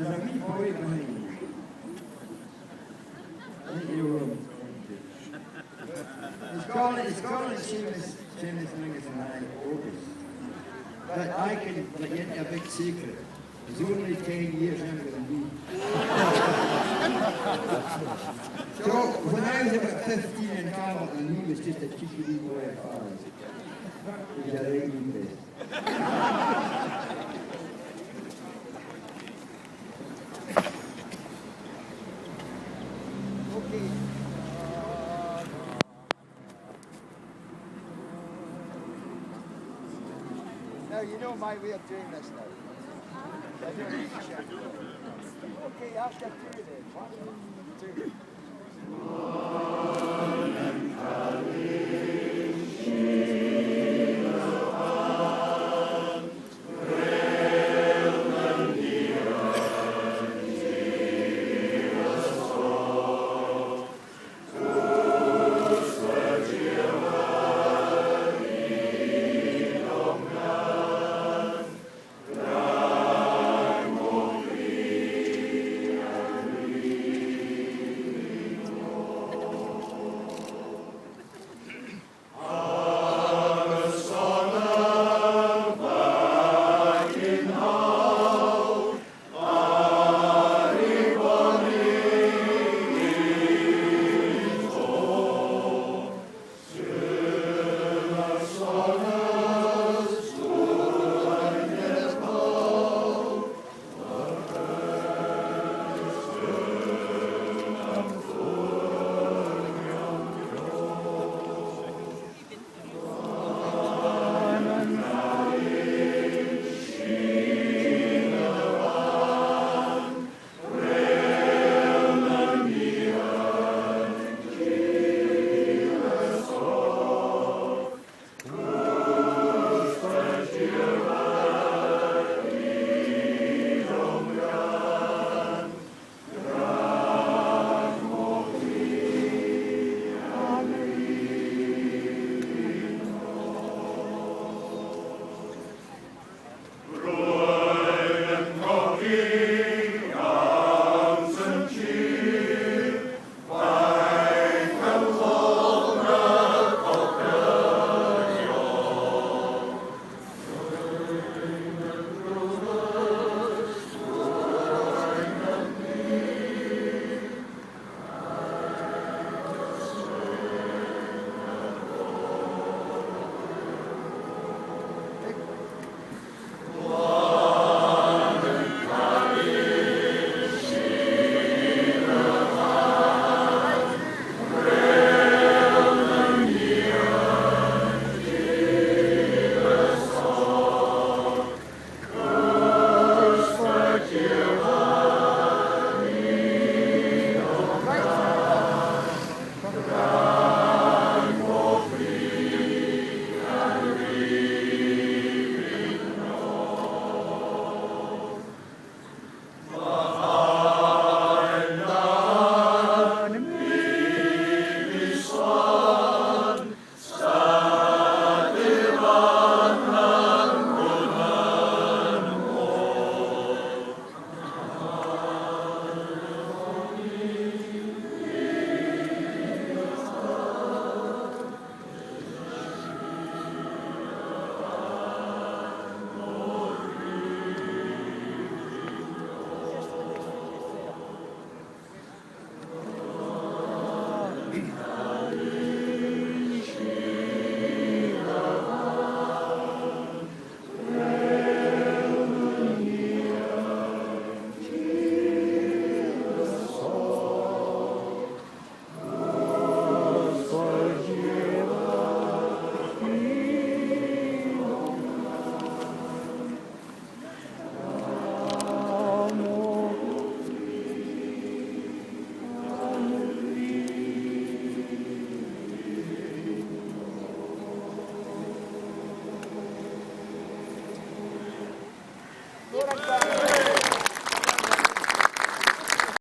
There's a wee boy behind you. I think you know him. He's calling Seamus Mingus and I Opus. But I can let you into a big secret. He's only 10 years younger than me. So when I was about 15 in Carleton, he was just a cheeky wee boy at ours. He was a right wee bit. Now you know my way of doing this now. I don't need to check. Okay, after two then. 1, 2.